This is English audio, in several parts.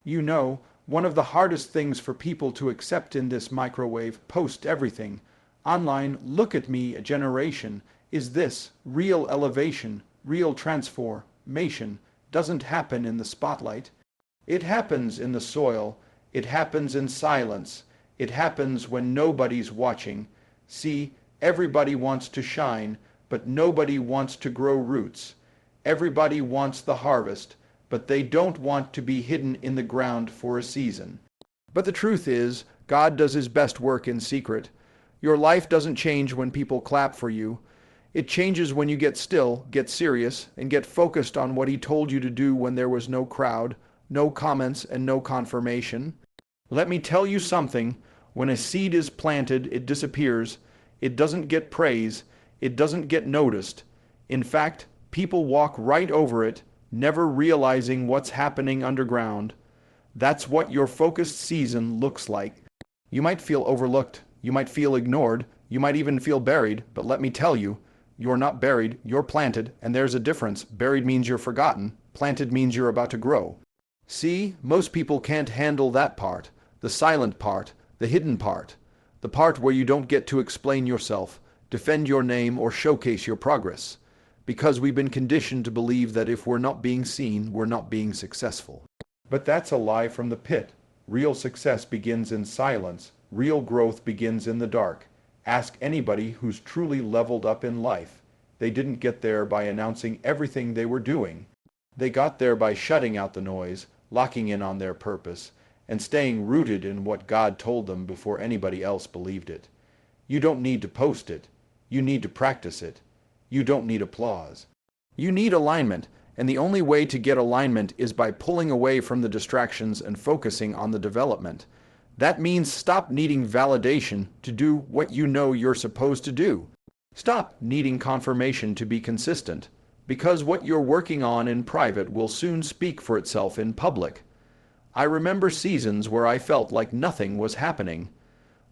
You know, one of the hardest things for people to accept in this microwave post-everything, online look-at-me generation is this: real elevation, real transformation doesn't happen in the spotlight. It happens in the soil. It happens in silence. It happens when nobody's watching. See, everybody wants to shine, but nobody wants to grow roots. Everybody wants the harvest, but they don't want to be hidden in the ground for a season. But the truth is, God does his best work in secret. Your life doesn't change when people clap for you. It changes when you get still, get serious, and get focused on what he told you to do when there was no crowd, no comments, and no confirmation. Let me tell you something. When a seed is planted, it disappears. It doesn't get praise. It doesn't get noticed. In fact, people walk right over it, never realizing what's happening underground. That's what your focused season looks like. You might feel overlooked. You might feel ignored. You might even feel buried. But let me tell you, you're not buried. You're planted. And there's a difference. Buried means you're forgotten. Planted means you're about to grow. See, most people can't handle that part. The silent part. The hidden part. The part where you don't get to explain yourself, defend your name, or showcase your progress. Because we've been conditioned to believe that if we're not being seen, we're not being successful. But that's a lie from the pit. Real success begins in silence. Real growth begins in the dark. Ask anybody who's truly leveled up in life. They didn't get there by announcing everything they were doing. They got there by shutting out the noise, locking in on their purpose, and staying rooted in what God told them before anybody else believed it. You don't need to post it. You need to practice it. You don't need applause. You need alignment, and the only way to get alignment is by pulling away from the distractions and focusing on the development. That means stop needing validation to do what you know you're supposed to do. Stop needing confirmation to be consistent, because what you're working on in private will soon speak for itself in public. I remember seasons where I felt like nothing was happening.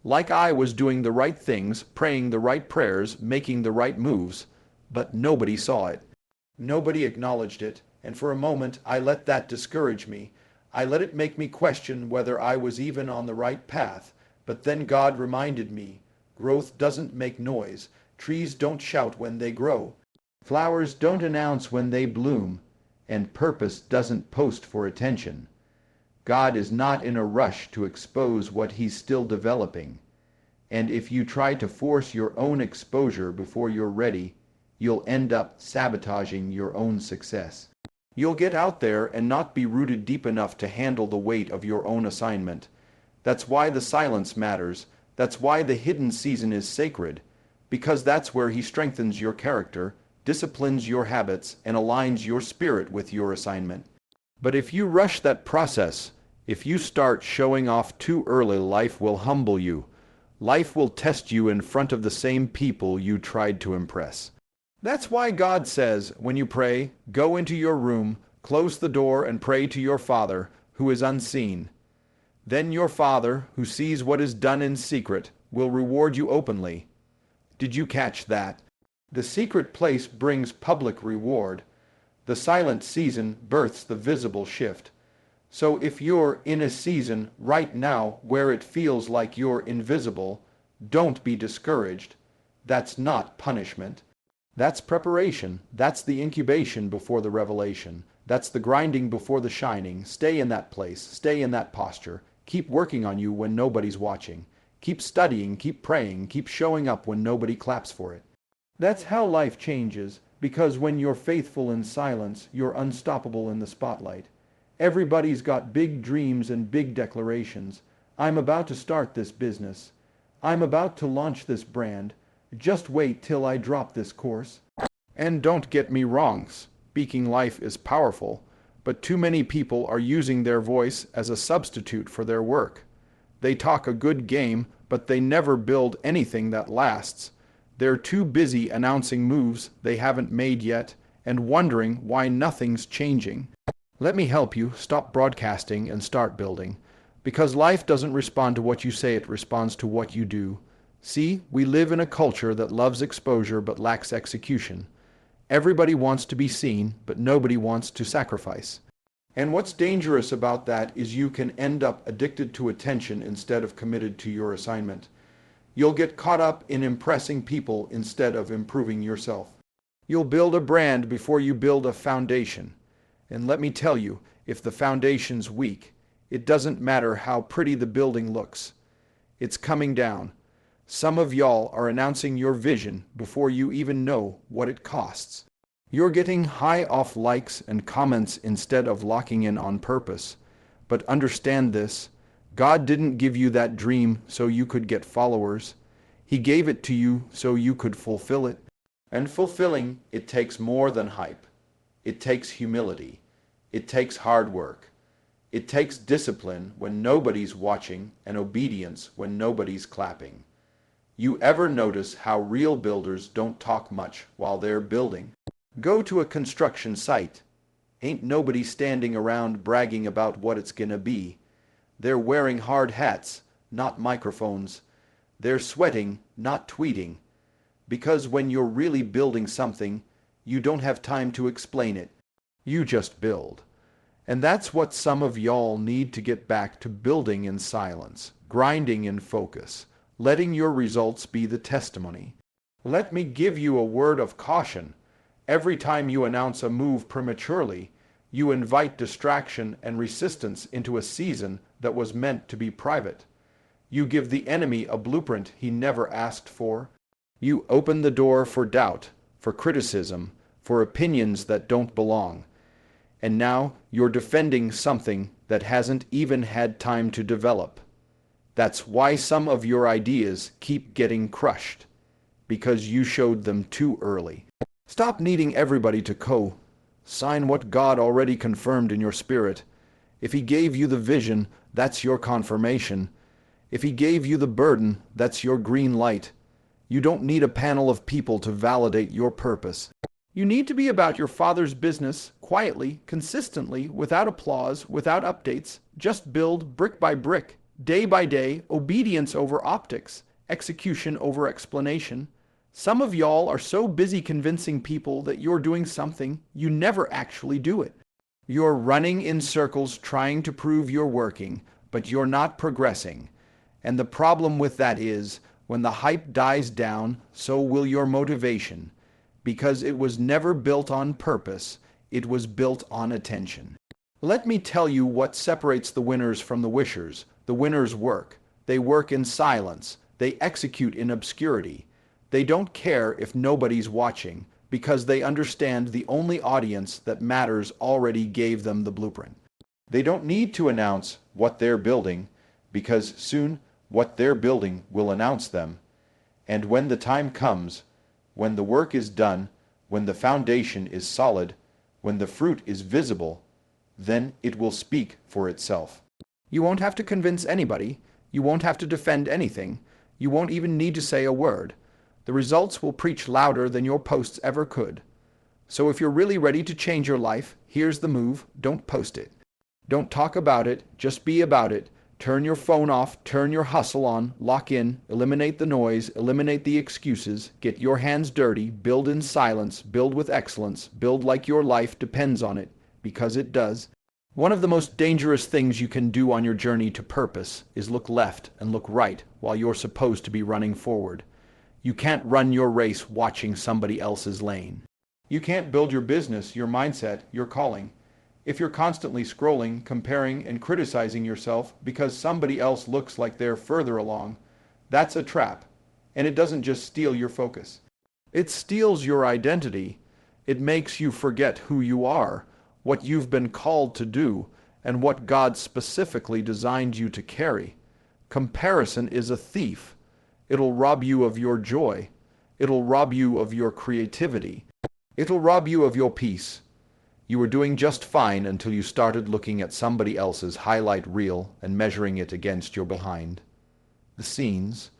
Like I was doing the right things, praying the right prayers, making the right moves, but nobody saw it. Nobody acknowledged it, and for a moment I let that discourage me. I let it make me question whether I was even on the right path, but then God reminded me, growth doesn't make noise, trees don't shout when they grow, flowers don't announce when they bloom, and purpose doesn't post for attention. God is not in a rush to expose what he's still developing, and if you try to force your own exposure before you're ready, you'll end up sabotaging your own success. You'll get out there and not be rooted deep enough to handle the weight of your own assignment. That's why the silence matters. That's why the hidden season is sacred, because that's where he strengthens your character, disciplines your habits, and aligns your spirit with your assignment. But if you rush that process, if you start showing off too early, life will humble you. Life will test you in front of the same people you tried to impress. That's why God says, when you pray, go into your room, close the door, and pray to your Father, who is unseen. Then your Father, who sees what is done in secret, will reward you openly. Did you catch that? The secret place brings public reward. The silent season births the visible shift. So if you're in a season right now where it feels like you're invisible, don't be discouraged. That's not punishment. That's preparation. That's the incubation before the revelation. That's the grinding before the shining. Stay in that place. Stay in that posture. Keep working on you when nobody's watching. Keep studying, keep praying, keep showing up when nobody claps for it. That's how life changes, because when you're faithful in silence, you're unstoppable in the spotlight. Everybody's got big dreams and big declarations. I'm about to start this business. I'm about to launch this brand. Just wait till I drop this course. And don't get me wrong, speaking life is powerful, but too many people are using their voice as a substitute for their work. They talk a good game, but they never build anything that lasts. They're too busy announcing moves they haven't made yet and wondering why nothing's changing. Let me help you stop broadcasting and start building, because life doesn't respond to what you say, it responds to what you do. See, we live in a culture that loves exposure but lacks execution. Everybody wants to be seen, but nobody wants to sacrifice. And what's dangerous about that is you can end up addicted to attention instead of committed to your assignment. You'll get caught up in impressing people instead of improving yourself. You'll build a brand before you build a foundation. And let me tell you, if the foundation's weak, it doesn't matter how pretty the building looks. It's coming down. Some of y'all are announcing your vision before you even know what it costs. You're getting high off likes and comments instead of locking in on purpose. But understand this, God didn't give you that dream so you could get followers. He gave it to you so you could fulfill it. And fulfilling it takes more than hype. It takes humility. It takes hard work. It takes discipline when nobody's watching and obedience when nobody's clapping. You ever notice how real builders don't talk much while they're building? Go to a construction site. Ain't nobody standing around bragging about what it's gonna be. They're wearing hard hats, not microphones. They're sweating, not tweeting. Because when you're really building something, you don't have time to explain it. You just build. And that's what some of y'all need to get back to: building in silence, grinding in focus, letting your results be the testimony. Let me give you a word of caution. Every time you announce a move prematurely, you invite distraction and resistance into a season that was meant to be private. You give the enemy a blueprint he never asked for. You open the door for doubt, for criticism, for opinions that don't belong. And now you're defending something that hasn't even had time to develop. That's why some of your ideas keep getting crushed, because you showed them too early. Stop needing everybody to co-sign what God already confirmed in your spirit. If He gave you the vision, that's your confirmation. If He gave you the burden, that's your green light. You don't need a panel of people to validate your purpose. You need to be about your Father's business, quietly, consistently, without applause, without updates. Just build brick by brick, day by day, obedience over optics, execution over explanation. Some of y'all are so busy convincing people that you're doing something, you never actually do it. You're running in circles trying to prove you're working, but you're not progressing. And the problem with that is, when the hype dies down, so will your motivation. Because it was never built on purpose, it was built on attention. Let me tell you what separates the winners from the wishers. The winners work. They work in silence. They execute in obscurity. They don't care if nobody's watching, because they understand the only audience that matters already gave them the blueprint. They don't need to announce what they're building, because soon what they're building will announce them. And when the time comes, when the work is done, when the foundation is solid, when the fruit is visible, then it will speak for itself. You won't have to convince anybody. You won't have to defend anything. You won't even need to say a word. The results will preach louder than your posts ever could. So if you're really ready to change your life, here's the move: don't post it. Don't talk about it, just be about it. Turn your phone off, turn your hustle on, lock in, eliminate the noise, eliminate the excuses, get your hands dirty, build in silence, build with excellence, build like your life depends on it, because it does. One of the most dangerous things you can do on your journey to purpose is look left and look right while you're supposed to be running forward. You can't run your race watching somebody else's lane. You can't build your business, your mindset, your calling, if you're constantly scrolling, comparing, and criticizing yourself because somebody else looks like they're further along. That's a trap, and it doesn't just steal your focus. It steals your identity. It makes you forget who you are, what you've been called to do, and what God specifically designed you to carry. Comparison is a thief. It'll rob you of your joy. It'll rob you of your creativity. It'll rob you of your peace. You were doing just fine until you started looking at somebody else's highlight reel and measuring it against your behind the scenes.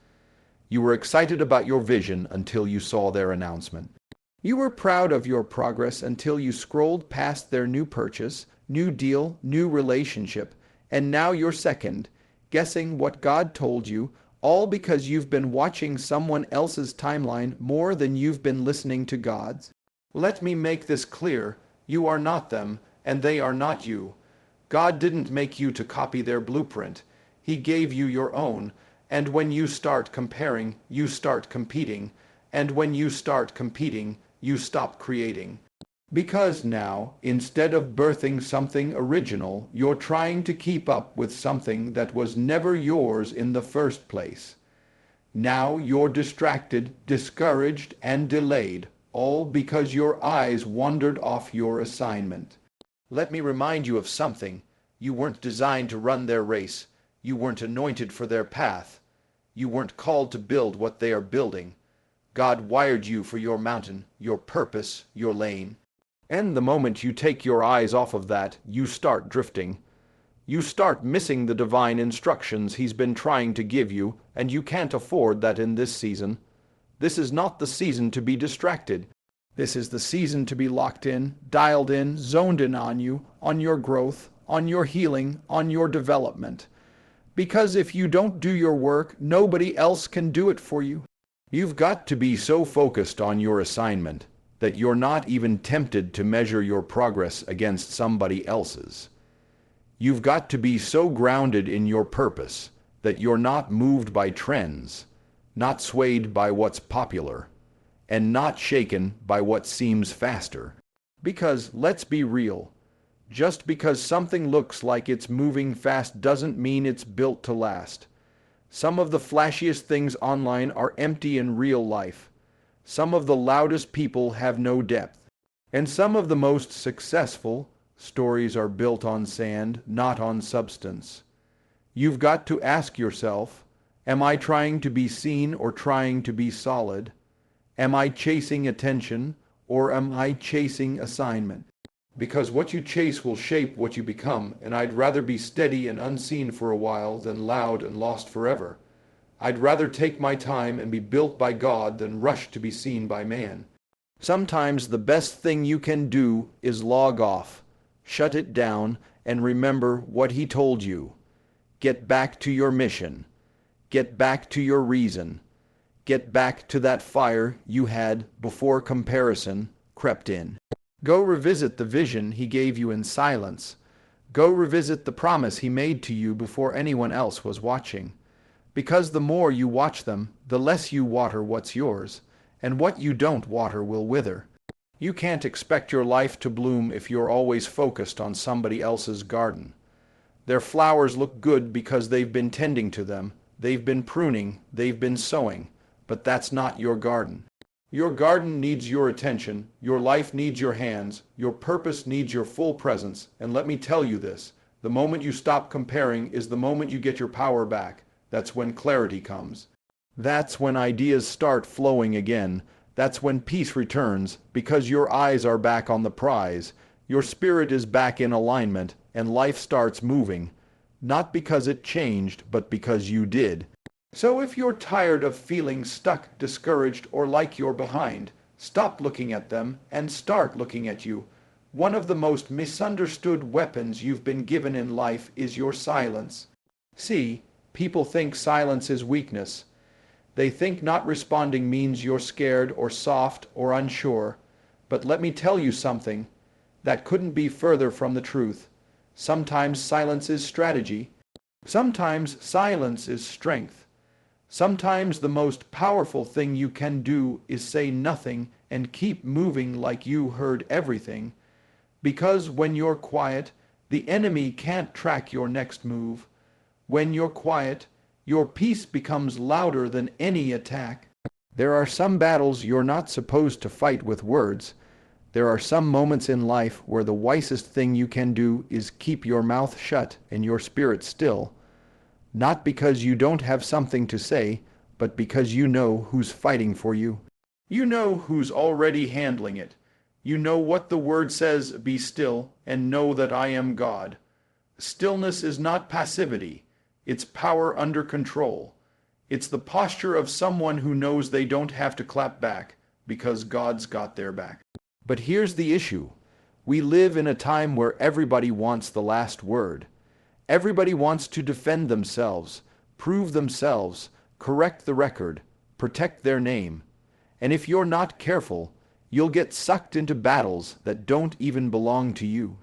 You were excited about your vision until you saw their announcement. You were proud of your progress until you scrolled past their new purchase, new deal, new relationship, and now you're second, guessing what God told you, all because you've been watching someone else's timeline more than you've been listening to God's. Let me make this clear. You are not them, and they are not you. God didn't make you to copy their blueprint. He gave you your own. And when you start comparing, you start competing. And when you start competing, you stop creating. Because now, instead of birthing something original, you're trying to keep up with something that was never yours in the first place. Now you're distracted, discouraged, and delayed, all because your eyes wandered off your assignment. Let me remind you of something. You weren't designed to run their race. You weren't anointed for their path. You weren't called to build what they are building. God wired you for your mountain, your purpose, your lane. And the moment you take your eyes off of that, you start drifting. You start missing the divine instructions He's been trying to give you, and you can't afford that in this season. This is not the season to be distracted. This is the season to be locked in, dialed in, zoned in on you, on your growth, on your healing, on your development. Because if you don't do your work, nobody else can do it for you. You've got to be so focused on your assignment that you're not even tempted to measure your progress against somebody else's. You've got to be so grounded in your purpose that you're not moved by trends, not swayed by what's popular, and not shaken by what seems faster. Because, let's be real, just because something looks like it's moving fast doesn't mean it's built to last. Some of the flashiest things online are empty in real life. Some of the loudest people have no depth. And some of the most successful stories are built on sand, not on substance. You've got to ask yourself, am I trying to be seen or trying to be solid? Am I chasing attention or am I chasing assignment? Because what you chase will shape what you become, and I'd rather be steady and unseen for a while than loud and lost forever. I'd rather take my time and be built by God than rush to be seen by man. Sometimes the best thing you can do is log off, shut it down, and remember what He told you. Get back to your mission. Get back to your reason. Get back to that fire you had before comparison crept in. Go revisit the vision He gave you in silence. Go revisit the promise He made to you before anyone else was watching. Because the more you watch them, the less you water what's yours, and what you don't water will wither. You can't expect your life to bloom if you're always focused on somebody else's garden. Their flowers look good because they've been tending to them, they've been pruning, they've been sowing, but that's not your garden. Your garden needs your attention, your life needs your hands, your purpose needs your full presence, and let me tell you this, the moment you stop comparing is the moment you get your power back. That's when clarity comes. That's when ideas start flowing again. That's when peace returns, because your eyes are back on the prize, your spirit is back in alignment, and life starts moving. Not because it changed, but because you did. So if you're tired of feeling stuck, discouraged, or like you're behind, stop looking at them and start looking at you. One of the most misunderstood weapons you've been given in life is your silence. See, people think silence is weakness. They think not responding means you're scared or soft or unsure. But let me tell you something that couldn't be further from the truth. Sometimes silence is strategy. Sometimes silence is strength. Sometimes the most powerful thing you can do is say nothing and keep moving like you heard everything. Because when you're quiet, the enemy can't track your next move. When you're quiet, your peace becomes louder than any attack. There are some battles you're not supposed to fight with words. There are some moments in life where the wisest thing you can do is keep your mouth shut and your spirit still. Not because you don't have something to say, but because you know who's fighting for you. You know who's already handling it. You know what the word says, be still, and know that I am God. Stillness is not passivity. It's power under control. It's the posture of someone who knows they don't have to clap back, because God's got their back. But here's the issue. We live in a time where everybody wants the last word. Everybody wants to defend themselves, prove themselves, correct the record, protect their name. And if you're not careful, you'll get sucked into battles that don't even belong to you.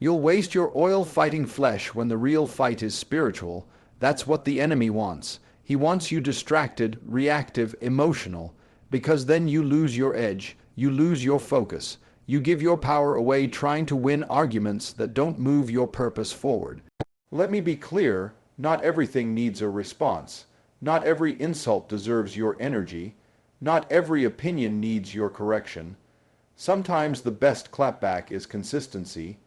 You'll waste your oil fighting flesh when the real fight is spiritual. That's what the enemy wants. He wants you distracted, reactive, emotional, because then you lose your edge, you lose your focus. You give your power away trying to win arguments that don't move your purpose forward. Let me be clear, not everything needs a response. Not every insult deserves your energy. Not every opinion needs your correction. Sometimes the best clapback is consistency.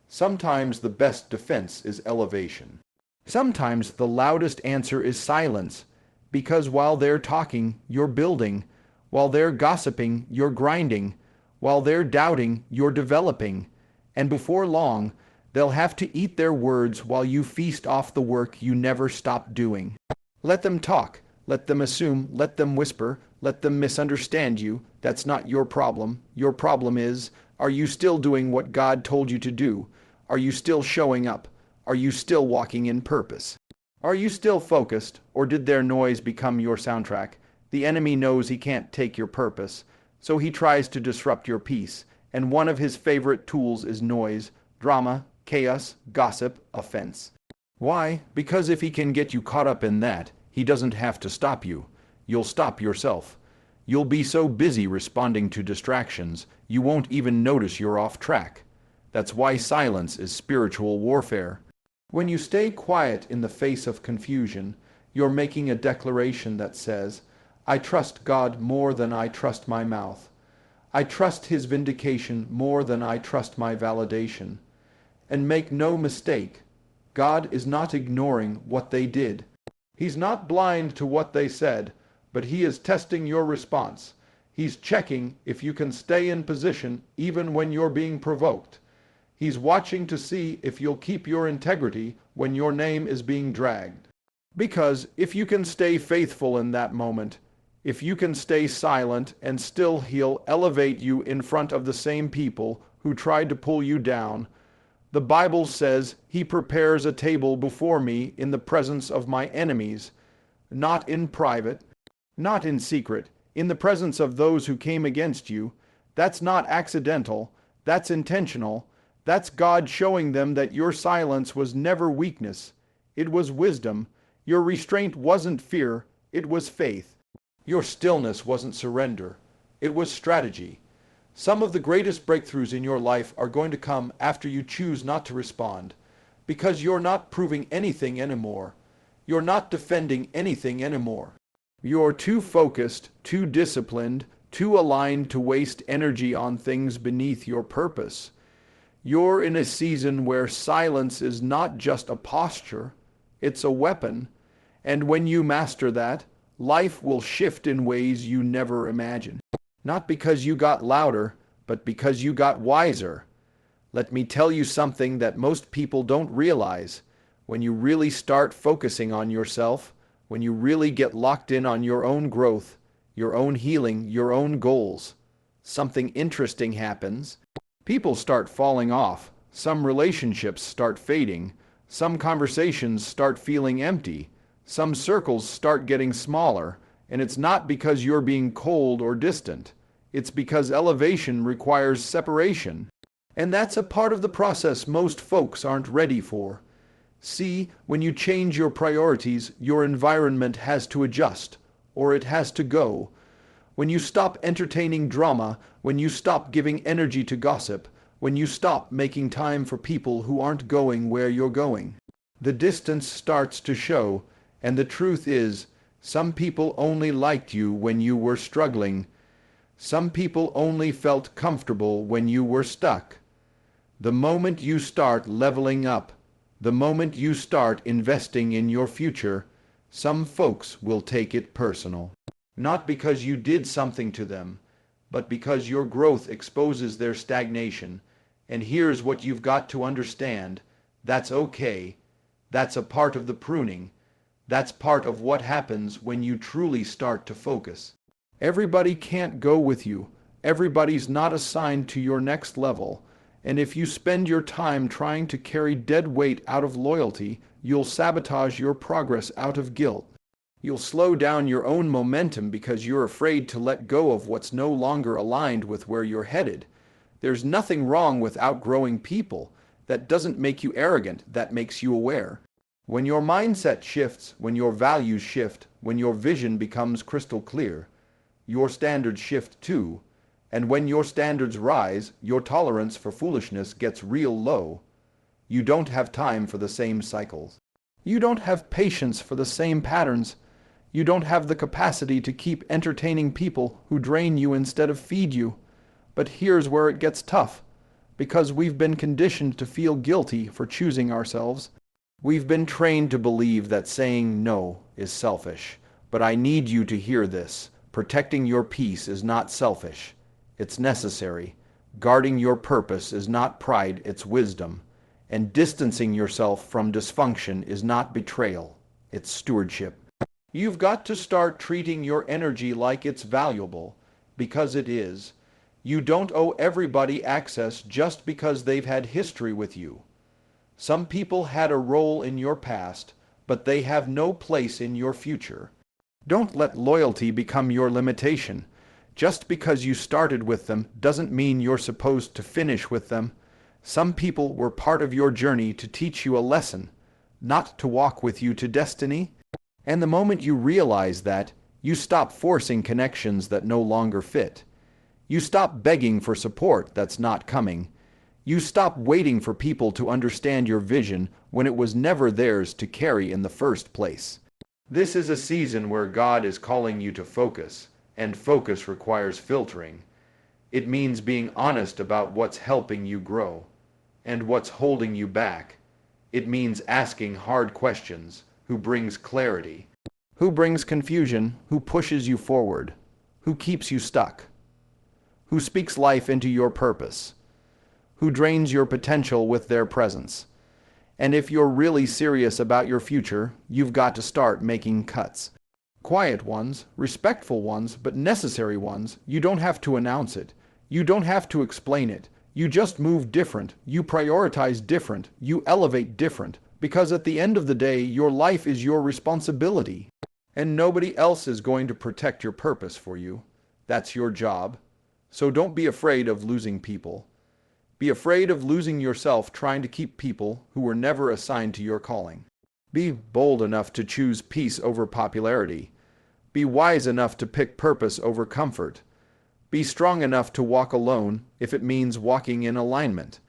Sometimes the best defense is elevation. Sometimes the loudest answer is silence, because while they're talking, you're building. While they're gossiping, you're grinding. While they're doubting, you're developing. And before long, they'll have to eat their words while you feast off the work you never stopped doing. Let them talk. Let them assume. Let them whisper. Let them misunderstand you. That's not your problem. Your problem is, are you still doing what God told you to do? Are you still showing up? Are you still walking in purpose? Are you still focused, or did their noise become your soundtrack? The enemy knows he can't take your purpose, so he tries to disrupt your peace, and one of his favorite tools is noise, drama, chaos, gossip, offense. Why? Because if he can get you caught up in that, he doesn't have to stop you. You'll stop yourself. You'll be so busy responding to distractions, you won't even notice you're off track. That's why silence is spiritual warfare. When you stay quiet in the face of confusion, you're making a declaration that says, I trust God more than I trust my mouth. I trust His vindication more than I trust my validation. And make no mistake, God is not ignoring what they did. He's not blind to what they said, but He is testing your response. He's checking if you can stay in position even when you're being provoked. He's watching to see if you'll keep your integrity when your name is being dragged. Because if you can stay faithful in that moment, if you can stay silent and still He'll elevate you in front of the same people who tried to pull you down. The Bible says He prepares a table before me in the presence of my enemies, not in private, not in secret, in the presence of those who came against you. That's not accidental, that's intentional. That's God showing them that your silence was never weakness. It was wisdom. Your restraint wasn't fear. It was faith. Your stillness wasn't surrender. It was strategy. Some of the greatest breakthroughs in your life are going to come after you choose not to respond, because you're not proving anything anymore. You're not defending anything anymore. You're too focused, too disciplined, too aligned to waste energy on things beneath your purpose. You're in a season where silence is not just a posture, it's a weapon. And when you master that, life will shift in ways you never imagined. Not because you got louder, but because you got wiser. Let me tell you something that most people don't realize. When you really start focusing on yourself, when you really get locked in on your own growth, your own healing, your own goals, something interesting happens. People start falling off. Some relationships start fading. Some conversations start feeling empty. Some circles start getting smaller. And it's not because you're being cold or distant. It's because elevation requires separation. And that's a part of the process most folks aren't ready for. See, when you change your priorities, your environment has to adjust, or it has to go. When you stop entertaining drama, when you stop giving energy to gossip, when you stop making time for people who aren't going where you're going, the distance starts to show, and the truth is, some people only liked you when you were struggling. Some people only felt comfortable when you were stuck. The moment you start leveling up, the moment you start investing in your future, some folks will take it personal. Not because you did something to them, but because your growth exposes their stagnation. And here's what you've got to understand. That's okay. That's a part of the pruning. That's part of what happens when you truly start to focus. Everybody can't go with you. Everybody's not assigned to your next level. And if you spend your time trying to carry dead weight out of loyalty, you'll sabotage your progress out of guilt. You'll slow down your own momentum because you're afraid to let go of what's no longer aligned with where you're headed. There's nothing wrong with outgrowing people. That doesn't make you arrogant, that makes you aware. When your mindset shifts, when your values shift, when your vision becomes crystal clear, your standards shift too. And when your standards rise, your tolerance for foolishness gets real low. You don't have time for the same cycles. You don't have patience for the same patterns. You don't have the capacity to keep entertaining people who drain you instead of feed you. But here's where it gets tough. Because we've been conditioned to feel guilty for choosing ourselves. We've been trained to believe that saying no is selfish. But I need you to hear this. Protecting your peace is not selfish. It's necessary. Guarding your purpose is not pride, it's wisdom. And distancing yourself from dysfunction is not betrayal, it's stewardship. You've got to start treating your energy like it's valuable, because it is. You don't owe everybody access just because they've had history with you. Some people had a role in your past, but they have no place in your future. Don't let loyalty become your limitation. Just because you started with them doesn't mean you're supposed to finish with them. Some people were part of your journey to teach you a lesson, not to walk with you to destiny. And the moment you realize that, you stop forcing connections that no longer fit. You stop begging for support that's not coming. You stop waiting for people to understand your vision when it was never theirs to carry in the first place. This is a season where God is calling you to focus, and focus requires filtering. It means being honest about what's helping you grow and what's holding you back. It means asking hard questions. Who brings clarity? Who brings confusion? Who pushes you forward? Who keeps you stuck? Who speaks life into your purpose? Who drains your potential with their presence? And if you're really serious about your future, you've got to start making cuts. Quiet ones, respectful ones, but necessary ones. You don't have to announce it. You don't have to explain it. You just move different. You prioritize different. You elevate different. Because at the end of the day, your life is your responsibility. And nobody else is going to protect your purpose for you. That's your job. So don't be afraid of losing people. Be afraid of losing yourself trying to keep people who were never assigned to your calling. Be bold enough to choose peace over popularity. Be wise enough to pick purpose over comfort. Be strong enough to walk alone if it means walking in alignment.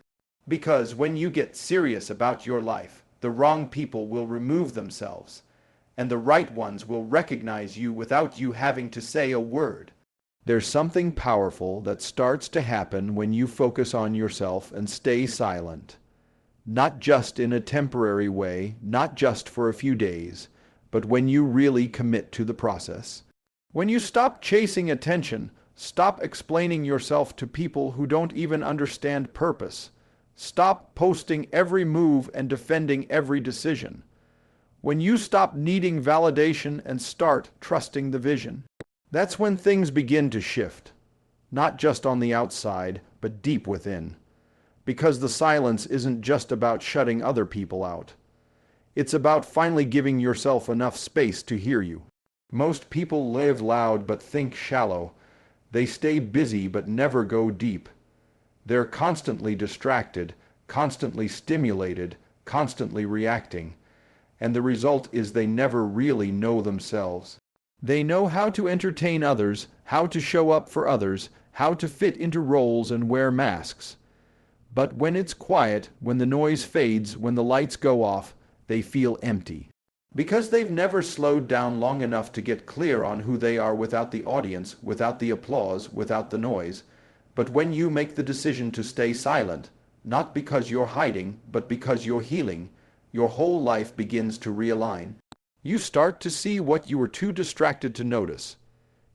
Because when you get serious about your life, the wrong people will remove themselves, and the right ones will recognize you without you having to say a word. There's something powerful that starts to happen when you focus on yourself and stay silent. Not just in a temporary way, not just for a few days, but when you really commit to the process. When you stop chasing attention, stop explaining yourself to people who don't even understand purpose. Stop posting every move and defending every decision. When you stop needing validation and start trusting the vision, that's when things begin to shift. Not just on the outside, but deep within. Because the silence isn't just about shutting other people out. It's about finally giving yourself enough space to hear you. Most people live loud but think shallow. They stay busy but never go deep. They're constantly distracted, constantly stimulated, constantly reacting. And the result is they never really know themselves. They know how to entertain others, how to show up for others, how to fit into roles and wear masks. But when it's quiet, when the noise fades, when the lights go off, they feel empty. Because they've never slowed down long enough to get clear on who they are without the audience, without the applause, without the noise. But when you make the decision to stay silent, not because you're hiding, but because you're healing, your whole life begins to realign. You start to see what you were too distracted to notice.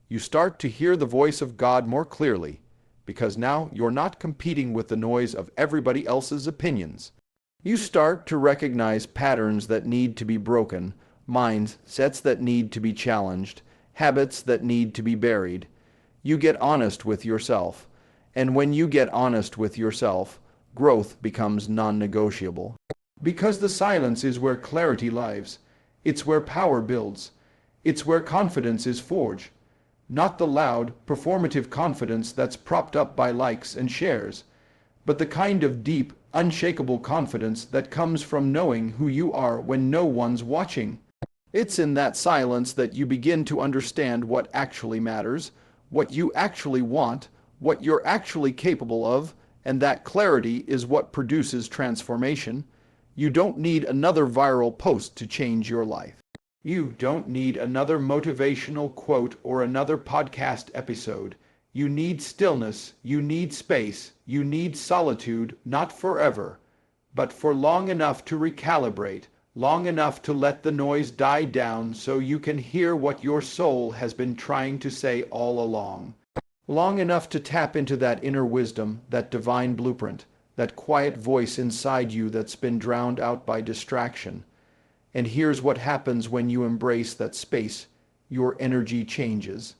You start to hear the voice of God more clearly, because now you're not competing with the noise of everybody else's opinions. You start to recognize patterns that need to be broken, mindsets that need to be challenged, habits that need to be buried. You get honest with yourself, and when you get honest with yourself, growth becomes non-negotiable. Because the silence is where clarity lives. It's where power builds. It's where confidence is forged. Not the loud, performative confidence that's propped up by likes and shares, but the kind of deep, unshakable confidence that comes from knowing who you are when no one's watching. It's in that silence that you begin to understand what actually matters, what you actually want, what you're actually capable of, and that clarity is what produces transformation. You don't need another viral post to change your life. You don't need another motivational quote or another podcast episode. You need stillness, you need space, you need solitude, not forever, but for long enough to recalibrate, long enough to let the noise die down so you can hear what your soul has been trying to say all along. Long enough to tap into that inner wisdom, that divine blueprint, that quiet voice inside you that's been drowned out by distraction. And here's what happens when you embrace that space. Your energy changes.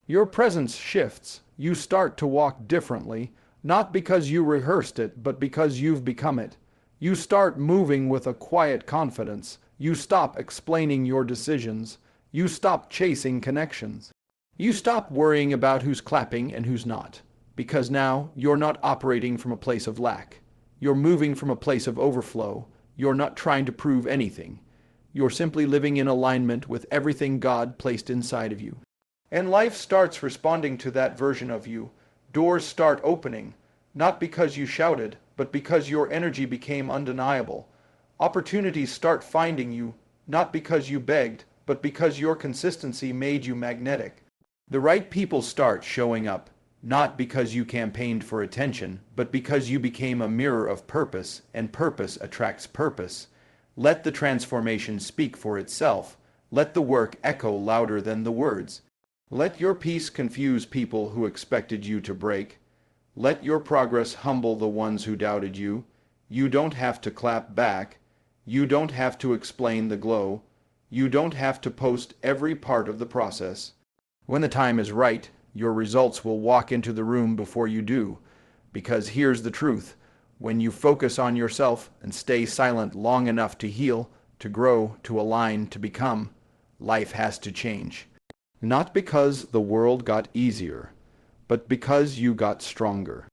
Your presence shifts. You start to walk differently, not because you rehearsed it, but because you've become it. You start moving with a quiet confidence. You stop explaining your decisions. You stop chasing connections. You stop worrying about who's clapping and who's not, because now you're not operating from a place of lack. You're moving from a place of overflow. You're not trying to prove anything. You're simply living in alignment with everything God placed inside of you. And life starts responding to that version of you. Doors start opening, not because you shouted, but because your energy became undeniable. Opportunities start finding you, not because you begged, but because your consistency made you magnetic. The right people start showing up, not because you campaigned for attention, but because you became a mirror of purpose, and purpose attracts purpose. Let the transformation speak for itself. Let the work echo louder than the words. Let your peace confuse people who expected you to break. Let your progress humble the ones who doubted you. You don't have to clap back. You don't have to explain the glow. You don't have to post every part of the process. When the time is right, your results will walk into the room before you do. Because here's the truth. When you focus on yourself and stay silent long enough to heal, to grow, to align, to become, life has to change. Not because the world got easier, but because you got stronger.